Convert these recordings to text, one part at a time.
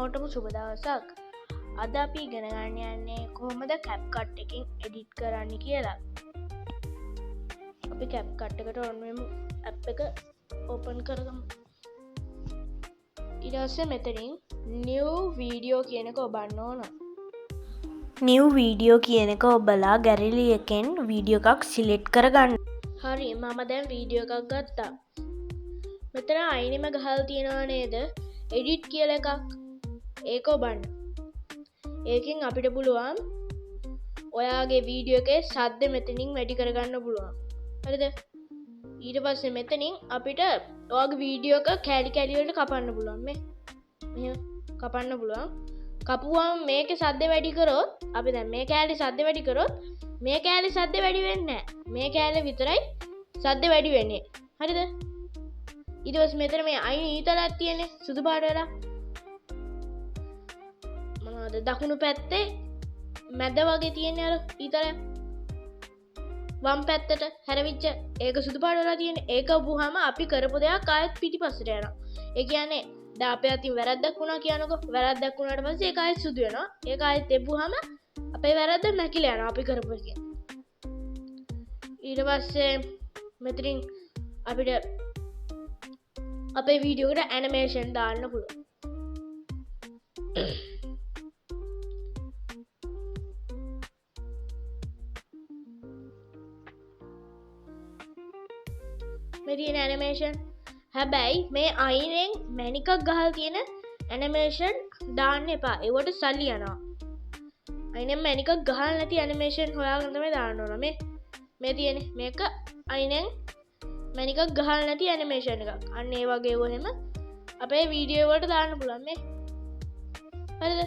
හැමෝටම සුබ දවසක්. අද අපි ඉගෙන ගන්න යන්නේ කොහොමද CapCut එකකින් එඩිට් කරන්න කියලා. අපි CapCut එකට ඔන් වෙමු. ඇප් එක ඕපන් කරගමු. ඊට පස්සේ මෙතනින් new video කියන එක ඔබන්න ඕන. new video කියන එක ඔබලා ගැලරි එකෙන් වීඩියෝ එකක් සිලෙක්ට් කරගන්න. හරි, මම දැන් වීඩියෝ එකක් ගත්තා. මෙතන අයිනෙම ගහලා තියෙනවා නේද? එඩිට් කියලා එකක්. ඒක ඔබන්න. ඒකෙන් අපිට පුළුවන් ඔයාගේ වීඩියෝ එකේ ශබ්ද මෙතනින් වැඩි කරගන්න පුළුවන්. හරිද? ඊට පස්සේ මෙතනින් අපිට ඔයාගේ වීඩියෝ එක කැලි කැලි වලට කපන්න පුළුවන්. මෙහෙම කපන්න පුළුවන්. කපුවම මේකේ ශබ්ද වැඩි කරොත් අපි දැන් මේ කැලේ ශබ්ද වැඩි කරොත් මේ කැලේ ශබ්ද වැඩි වෙන්නේ නැහැ. මේ කැලේ විතරයි ශබ්ද වැඩි වෙන්නේ. හරිද? ඊට පස්සේ මෙතන මේ අයින ඊතලක් තියෙන්නේ සුදු පාට වෙලා. මොනවද දකුණු පැත්තේ මැද වගේ තියෙන්නේ අර ඊතලය. වම් පැත්තට හැරවිච්ච ඒක සුදු පාට වෙලා තියෙන්නේ. ඒක වුහම අපි කරපු දෙයක් ආයෙත් පිටිපස්සට යනවා. ඒ කියන්නේ දැන් අපේ අතින් වැරද්දක් වුණා කියනකො. වැරද්දක් වුණාට පස්සේ ඒක ආයෙත් සුදු වෙනවා. ඒක ආයෙත් එපුවාම අපේ වැරද්ද නැකිලා යනවා අපි කරපු එකෙන්. ඊට පස්සේ මෙතනින් අපිට අපේ වීඩියෝ එකට ඇනිමේෂන් දාන්න පුළුවන්. මේ තියෙන ඇනිමේෂන්. හැබැයි මේ අයිනෙන් මැණිකක් ගහලා තියෙන ඇනිමේෂන් දාන්න එපා. ඒවට සල්ලි යනවා. අයිනෙන් මැණිකක් ගහලා නැති ඇනිමේෂන් හොයාගෙන තමයි දාන්න ඕන. මේ තියෙන්නේ මේක අයිනෙන් මැණිකක් ගහලා නැති ඇනිමේෂන් එකක්. අන්න ඒ වගේ වහෙම අපේ වීඩියෝ වලට දාන්න පුළුවන් මේ. හරිද?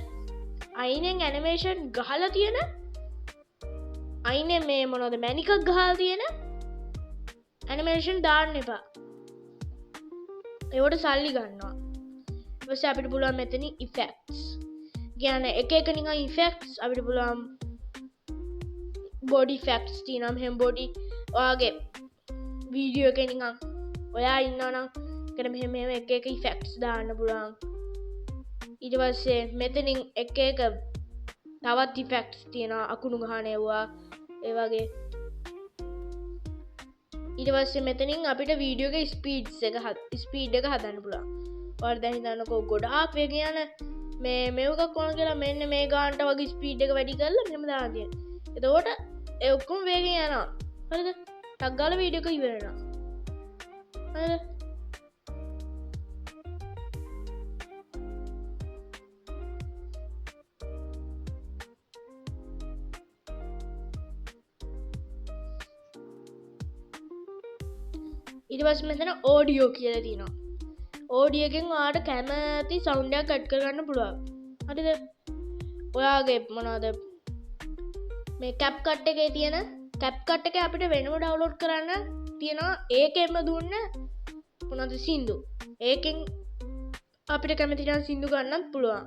අයිනෙන් ඇනිමේෂන් ගහලා තියෙන අයිනෙන් මේ මොනවද මැණිකක් ගහලා තියෙන ඇනිමේෂන් දාන්න එපා. ඒවට සල්ලි ගන්නවා. ඊට පස්සේ අපිට පුළුවන් මෙතන effects. කියන්නේ එක එක නිකන් effects අපිට පුළුවන් body effects තියෙනවා. මෙහෙම body ඔයාගේ වීඩියෝ එක නිකන් ඔයා ඉන්නවනම් එකට මෙහෙම එක එක ඉෆෙක්ට්ස් දාන්න පුළුවන්. ඊට පස්සේ මෙතනින් එක එක තවත් ඉෆෙක්ට්ස් තියෙනවා. අකුණු ගහන ඒවා ඒ වගේ. ඊට පස්සේ මෙතනින් අපිට වීඩියෝ එකේ ස්පීඩ් එක හදන්න පුළුවන්. ඔයාලා දැන් හිතන්නකෝ ගොඩාක් වේගෙන් යන මේක කොහොමද කියලා මෙන්න මේ ගානට වගේ ස්පීඩ් එක වැඩි කරලා මෙහෙම දාන්න තියෙනවා. එතකොට ඒ ඔක්කොම වේගෙන් යනවා. හරිද? ටක් ගාලා වීඩියෝ එක ඉවර වෙනවා. හරිද? ඊට පස්සේ මෙතන ඔඩියෝ කියලා තියෙනවා. ඔඩියෝ එකෙන් ඔයාලට කැමති සවුන්ඩ් එකක් ඇඩ් කරගන්න පුළුවන්. හරිද? ඔයාගේ මොනවද මේ CapCut එකේ තියෙන CapCut එක අපිට වෙනම ඩවුන්ලෝඩ් කරන්න තියෙනවා. ඒකෙන්ම දුන්න මොනවද සින්දු. ඒකෙන් අපිට කැමති නම් සින්දු ගන්නත් පුළුවන්.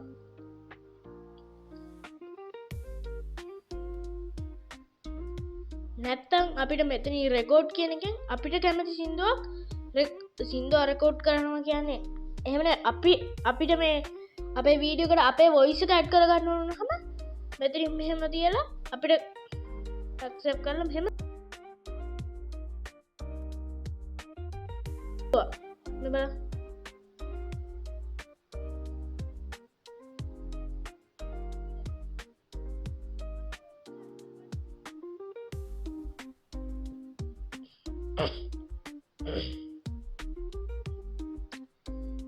නැත්තම් අපිට මෙතන රෙකෝඩ් කියන එකෙන් අපිට කැමති සින්දුවක් රෙකෝඩ් කරනවා කියන්නේ. එහෙම අපිට මේ අපේ වීඩියෝ එකට අපේ වොයිස් එක ඇඩ් කරගන්න ඕන නම් මෙතනින් මෙහෙම තියලා අපිට accept කරලා මෙහෙම බලන්න.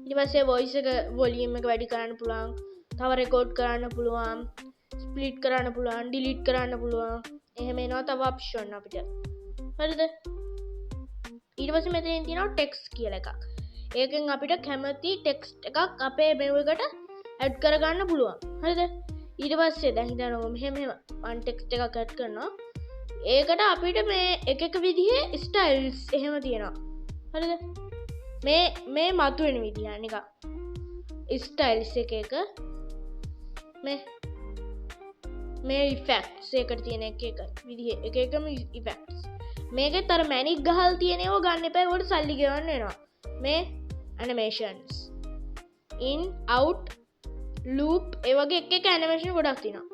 ඊට පස්සේ වොයිස් එක වොලියම් එක වැඩි කරන්න පුළුවන්. තව රෙකෝඩ් කරන්න පුළුවන්. ස්ප්ලිට් කරන්න පුළුවන්. ඩිලීට් කරන්න පුළුවන්. එහෙම එනවා තව ඔප්ෂන් අපිට. හරිද? ඊට පස්සේ මෙතනින් තියෙනවා ටෙක්ස්ට් කියලා එකක්. ඒකෙන් අපිට කැමති ටෙක්ස්ට් එකක් අපේ මේව එකට ඇඩ් කරගන්න පුළුවන්. හරිද? ඊට පස්සේ දැන් හිතන්නකො මෙහෙම මම ටෙක්ස්ට් එකක් ඇඩ් කරනවා. ඒකට අපිට මේ එක එක විදිහේ ස්ටයිල්ස් එහෙම තියෙනවා. හරිද? මේ මතුවෙන විදිහ නිකන් ස්ටයිල්ස් එක මේ ඉෆෙක්ට්ස් එකට තියෙන එක විදිහ එක එකම ඉෆෙක්ට්ස්. මේකෙත් අර මැණික් ගහලා තියෙන ඒවා ගන්න එපා. ඒවට සල්ලි ගෙවන්න වෙනවා. මේ animations in out ලූප් ඒ වගේ එක ඇනිමේෂන් ගොඩක් තියෙනවා.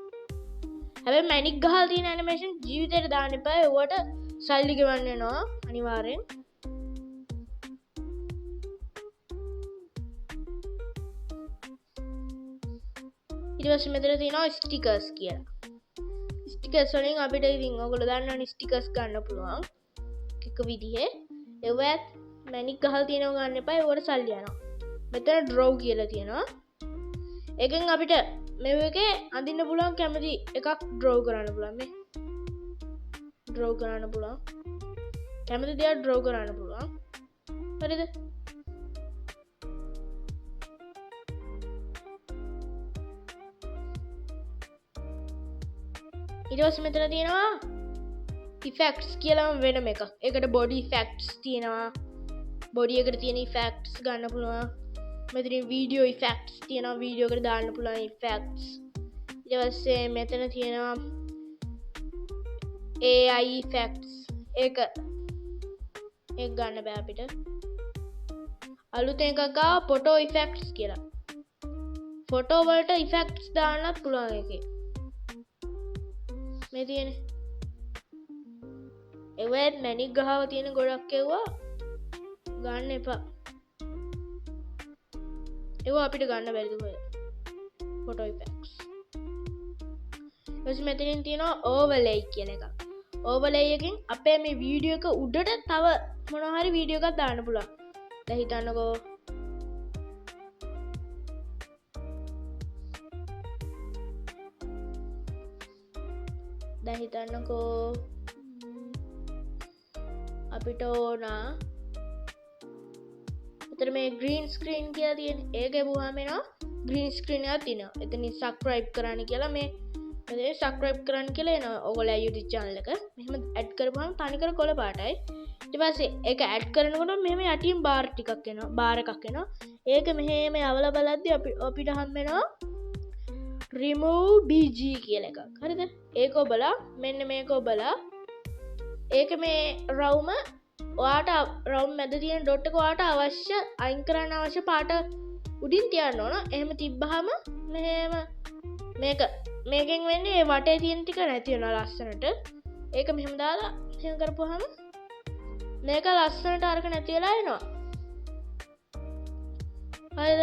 හැබැයි මැනික් ගහලා තියෙන ඇනිමේෂන් ජීවිතේට දාන්න එපා. ඒවට සල්ලි ගෙවන්න වෙනවා අනිවාර්යෙන්. ඊට පස්සේ මෙතන තියෙනවා ස්ටිකර්ස් කියලා. ස්ටිකර්ස් වලින් අපිට ඉතින් ඔයගොල්ලෝ දන්නවනේ ස්ටිකර්ස් ගන්න පුළුවන්. එක විදිහේ. ඒවත් මැනික් ගහලා තියෙනව ගන්න එපා. ඒවට සල්ලි යනවා. මෙතන ඩ්‍රොව් කියලා තියෙනවා. එකෙන් අපිට මේකේ අඳින්න පුළුවන් කැමති එකක් ඩ්‍රොව් කරන්න පුළුවන්. මේ ඩ්‍රොව් කරන්න පුළුවන්. කැමති දෙයක් ඩ්‍රොව් කරන්න පුළුවන්. හරිද? ඊට පස්සේ මෙතන තියෙනවා ඉෆෙක්ට්ස් කියලා වෙනම එකක්. ඒකට බොඩි ඉෆෙක්ට්ස් තියෙනවා. බොඩි එකට තියෙන ඉෆෙක්ට්ස් ගන්න පුළුවන්. මෙතන වීඩියෝ ඉෆෙක්ට්ස් තියෙනවා. වීඩියෝ එකට දාන්න පුළුවන් ඉෆෙක්ට්ස්. ඊට පස්සේ මෙතන තියෙනවා AI ඉෆෙක්ට්ස්. ඒක ගන්න බෑ අපිට. අලුතෙන් එකක් ආවා ෆොටෝ ඉෆෙක්ට්ස් කියලා. ෆොටෝ වලට ඉෆෙක්ට්ස් දාන්නත් පුළුවන් එකේ. මේ තියෙන්නේ. ඒවත් මැනික් ගහව තියෙන ගොඩක් ඒවා ගන්න එපා. ඒවා අපිට ගන්න බැරිද කොහෙද? Photo effects. ඊට මෙතනින් තියෙනවා ඕවර්ලේ කියන එක. ඕවර්ලේ එකෙන් අපේ මේ වීඩියෝ එක උඩට තව මොනවා හරි වීඩියෝ එකක් දාන්න පුළුවන්. දැන් හිතන්නකෝ අපිට ඕන උතර මේ ග්‍රීන් ස්ක්‍රීන් කියලා තියෙන ඒක එවුවාම එනවා ග්‍රීන් ස්ක්‍රීන් එකක් තියෙනවා. එතනින් සබ්ස්ක්‍රයිබ් කරන්න කියලා මේ මෙතන සබ්ස්ක්‍රයිබ් කරන්න කියලා එනවා. ඔයගොල්ලෝ YouTube channel එක මෙහෙම ඇඩ් කරපුවම තනිකර කොළ පාටයි. ඊට පස්සේ ඒක ඇඩ් කරනකොට මෙහෙම යටින් බාර් ටිකක් එනවා. බාර් එකක් එනවා. ඒක මෙහෙම අවල බලද්දී අපිට හම් වෙනවා remove bg කියලා එකක්. හරිද? ඒක ඔබලා මෙන්න මේක ඔබලා ඒක මේ රවුම ඔයාට රවුම් මැද තියෙන ඩොට් එක ඔයාට අවශ්‍ය අයින් කරන්න අවශ්‍ය පාට උඩින් තියන්න ඕන. එහෙම තිබ්බහම මෙහෙම මේකෙන් වෙන්නේ මේ වටේ තියෙන ටික නැති වෙනවා ලස්සනට. ඒක මෙහෙම දාලා එහෙම කරපුවාම මේක ලස්සනට අරක නැති වෙලා එනවා. හරිද?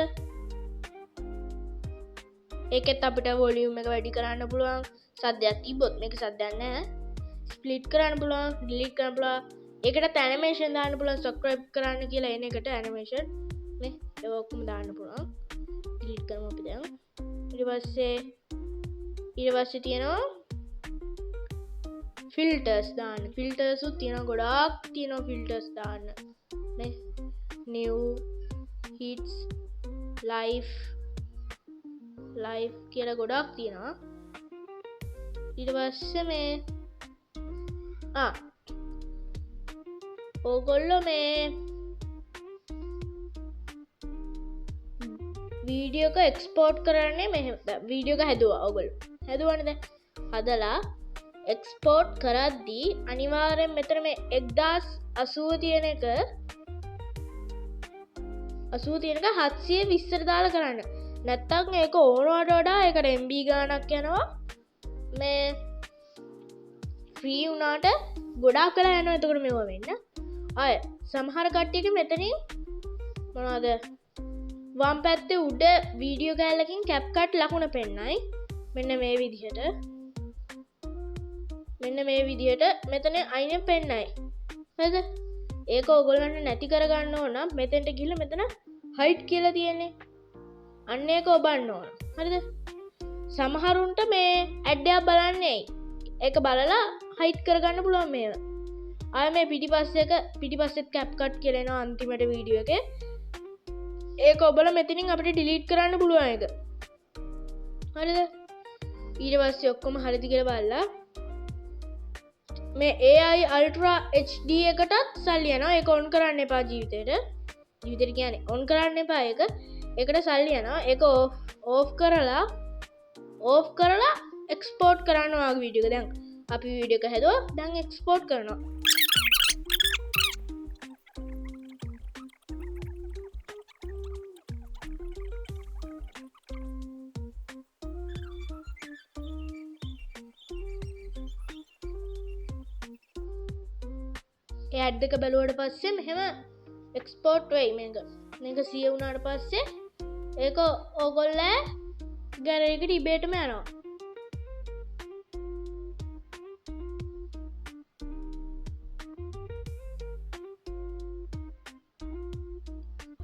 ඒකෙත් අපිට වොලියුම් එක වැඩි කරන්න පුළුවන්. සද්දයක් තිබ්බොත් මේක සද්දයක් නැහැ. ස්ප්ලිට් කරන්න පුළුවන්, ඩිලීට් කරන්න පුළුවන්. ඒකට ඇනිමේෂන් දාන්න පුළුවන්. සබ්ස්ක්‍රයිබ් කරන්න කියලා එන එකට ඇනිමේෂන් නේ ඒක ඔක්කොම දාන්න පුළුවන්. ඩිලීට් කරමු අපි දැන්. ඊට පස්සේ තියෙනවා ෆිල්ටර්ස් දාන්න. ෆිල්ටර්ස් උත් තියෙනවා ගොඩාක් තියෙනවා ෆිල්ටර්ස් දාන්න. නේ new hits live කියලා ගොඩක් තියෙනවා. ඊට පස්සේ මේ ඕගොල්ලෝ මේ වීඩියෝ එක එක්ස්පෝර්ට් කරන්නේ මෙහෙම. වීඩියෝ එක හැදුවා ඔයගොල්ලෝ. හැදුවනේ දැන්. හදලා එක්ස්පෝර්ට් කරද්දී අනිවාර්යෙන් මෙතන මේ 1080 තියෙන එක 720ට දාලා කරන්න. නැත්තම් ඒක ඕනවට වඩා ඒකට MB ගාණක් යනවා. මේ ෆ්‍රී වුණාට ගොඩාක් වෙලා යනවා. එතකොට මේව වෙන්න. අය සමහර කට්ටියක මෙතනින් මොනවද වම් පැත්තේ උඩ වීඩියෝ කැලලකින් CapCut ලකුණ පෙන්නයි. මෙන්න මේ විදිහට මෙතන අයිනෙන් පෙන්නයි. හරිද? ඒක ඕගොල්ලන්ට නැති කරගන්න ඕන නම් මෙතෙන්ට ගිහලා මෙතන හයිට් කියලා තියෙන්නේ. අන්න ඒක ඔබන්න ඕන. හරිද? සමහරුන්ට මේ ඇඩ් එකක් බලන්නේ ඒක බලලා හයිට් කරගන්න පුළුවන් මේව. ආය මේ පිටිපස්සෙත් CapCut කියලා එනවා අන්තිමට වීඩියෝ එකේ. ඒක ඔබලා මෙතනින් අපිට ඩිලීට් කරන්න පුළුවන් එක. හරිද? ඊට පස්සේ ඔක්කොම හරිද කියලා බලලා මේ AI Ultra HD එකටත් සල්ලි යනවා. ඒක ඔන් කරන්න එපා ජීවිතේට. ජීවිතේට කියන්නේ ඔන් කරන්න එපා ඒක. ඒකට සල්ලි යනවා. ඒක ඕෆ් කරලා එක්ස්පෝර්ට් කරන්න ඔයාගේ වීඩියෝ එක. දැන් අපි වීඩියෝ එක හැදුවා. දැන් එක්ස්පෝර්ට් කරනවා. ඒ ඇඩ් එක බැලුවට පස්සේ මෙහෙම එක්ස්පෝර්ට් වෙයි මේක සිය වුණාට පස්සේ ඒක ඕගොල්ලෝ ගැලරියකට ඉබේටම යනවා.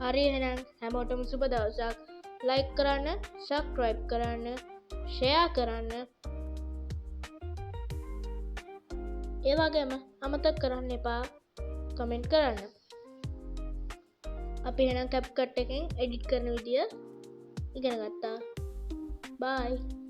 හරි එහෙනම් හැමෝටම සුබ දවසක්. ලයික් කරන්න, සබ්ස්ක්‍රයිබ් කරන්න, ෂෙයා කරන්න. ඒ වගේම අමතක කරන්න එපා කමෙන්ට් කරන්න. අපි එහෙනම් CapCut එකෙන් එඩිට් කරන විදිය ඉගෙන ගත්තා. බයි.